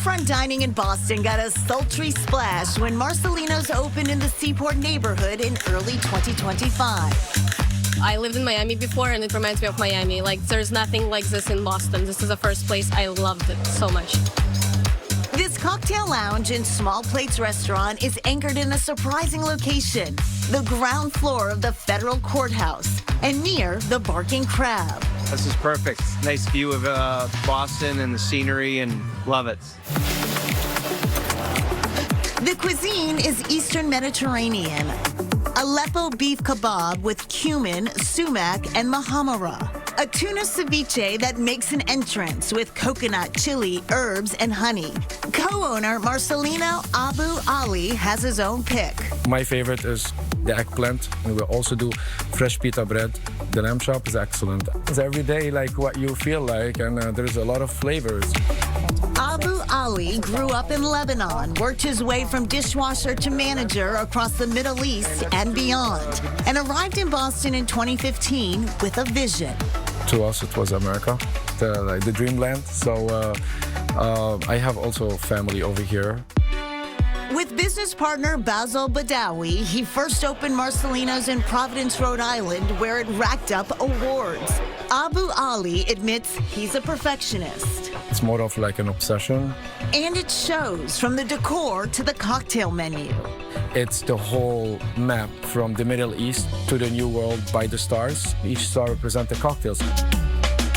waterfront dining in Boston got a sultry splash when Marcelino's opened in the Seaport neighborhood in early 2025. I lived in Miami before, and it reminds me of Miami. Like, there's nothing like this in Boston. This is the first place. I loved it so much. This cocktail lounge and small plates restaurant is anchored in a surprising location, the ground floor of the federal courthouse and near the Barking Crab. This is perfect. Nice view of Boston and the scenery, and love it. The cuisine is Eastern Mediterranean. Aleppo beef kebab with cumin, sumac, and mahamara. A tuna ceviche that makes an entrance with coconut, chili, herbs, and honey. Co-owner Marcelino Abu Ali has his own pick. My favorite is the eggplant, and we also do fresh pita bread. The lamb chop is excellent. It's every day like what you feel like, and there's a lot of flavors. Abu Ali grew up in Lebanon, worked his way from dishwasher to manager across the Middle East and beyond, and arrived in Boston in 2015 with a vision. To us, it was America, the dreamland. So I have also family over here. With business partner Basil Badawi, he first opened Marcelino's in Providence, Rhode Island, where it racked up awards. Abu Ali admits he's a perfectionist. It's more of like an obsession. And it shows from the decor to the cocktail menu. It's the whole map from the Middle East to the New World by the stars. Each star represents the cocktails.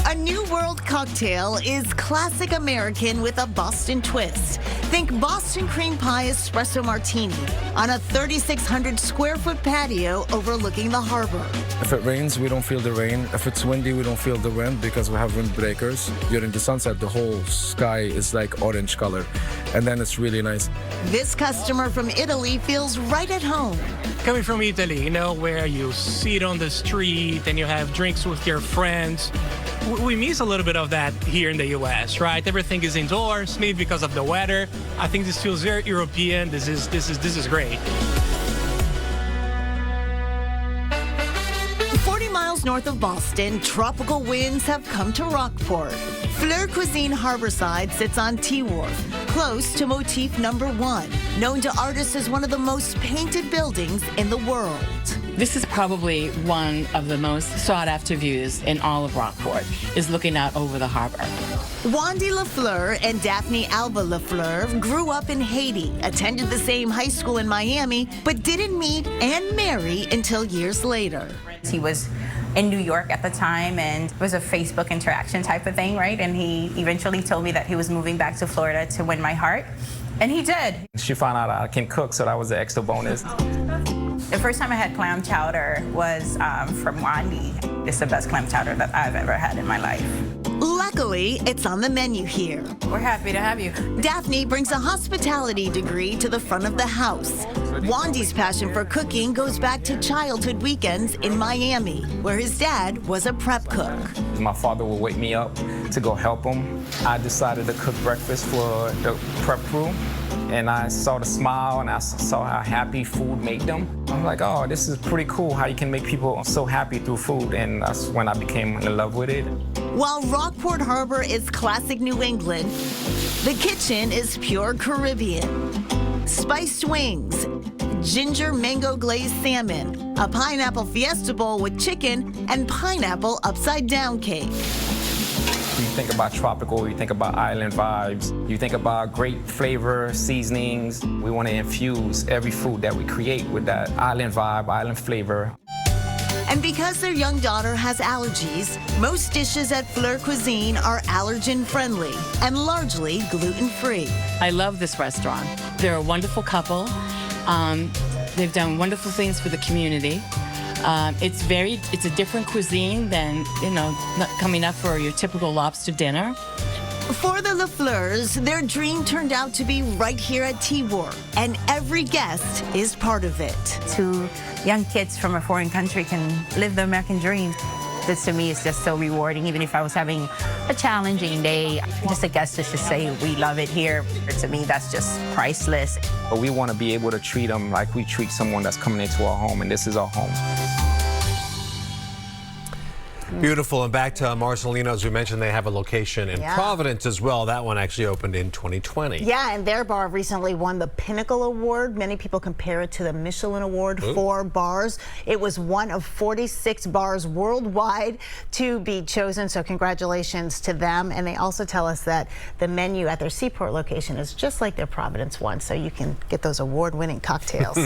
A New World cocktail is classic American with a Boston twist. Think Boston cream pie espresso martini on a 3,600 square foot patio overlooking the harbor. If it rains, we don't feel the rain. If it's windy, we don't feel the wind because we have windbreakers. During the sunset, the whole sky is like orange color, and then it's really nice. This customer from Italy feels right at home. Coming from Italy, you know, where you sit on the street and you have drinks with your friends. We miss a little bit of that here in the U.S., right? Everything is indoors, maybe because of the weather. I think this feels very European. This is great. 40 miles north of Boston, tropical winds have come to Rockport. Fleur Cuisine Harborside sits on T Wharf, close to motif number 1, known to artists as one of the most painted buildings in the world. This is probably one of the most sought-after views in all of Rockport, is looking out over the harbor. Wandy LaFleur and Daphne Alba LaFleur grew up in Haiti, attended the same high school in Miami, but didn't meet and marry until years later. He was in New York at the time, and it was a Facebook interaction type of thing, right? And he eventually told me that he was moving back to Florida to win my heart, and he did. She found out I can cook, so that was the extra bonus. The first time I had clam chowder was from Wandy. It's the best clam chowder that I've ever had in my life. Luckily, it's on the menu here. We're happy to have you. Daphne brings a hospitality degree to the front of the house. Wandy's passion for cooking goes back to childhood weekends in Miami, where his dad was a prep cook. My father would wake me up to go help him. I decided to cook breakfast for the prep crew, and I saw the smile and I saw how happy food made them. I'm like, oh, this is pretty cool how you can make people so happy through food, and that's when I became in love with it. While Rockport Harbor is classic New England, the kitchen is pure Caribbean. Spiced wings, ginger mango glazed salmon, a pineapple fiesta bowl with chicken, and pineapple upside down cake. You think about tropical, you think about island vibes, you think about great flavor, seasonings. We want to infuse every food that we create with that island vibe, island flavor. And because their young daughter has allergies, most dishes at Fleur Cuisine are allergen-friendly and largely gluten-free. I love this restaurant. They're a wonderful couple. They've done wonderful things for the community. It's a different cuisine than, not coming up for your typical lobster dinner. For the LaFleurs, their dream turned out to be right here at T Wharf, and every guest is part of it. 2 young kids from a foreign country can live the American dream. This to me is just so rewarding. Even if I was having a challenging day, just a guest to just say, we love it here. To me, that's just priceless. But we want to be able to treat them like we treat someone that's coming into our home, and this is our home. Beautiful. And back to Marcelino, as we mentioned, they have a location in Providence as well. That one actually opened in 2020. Yeah, and their bar recently won the Pinnacle Award. Many people compare it to the Michelin Award for bars. It was one of 46 bars worldwide to be chosen, so congratulations to them. And they also tell us that the menu at their Seaport location is just like their Providence one, so you can get those award-winning cocktails.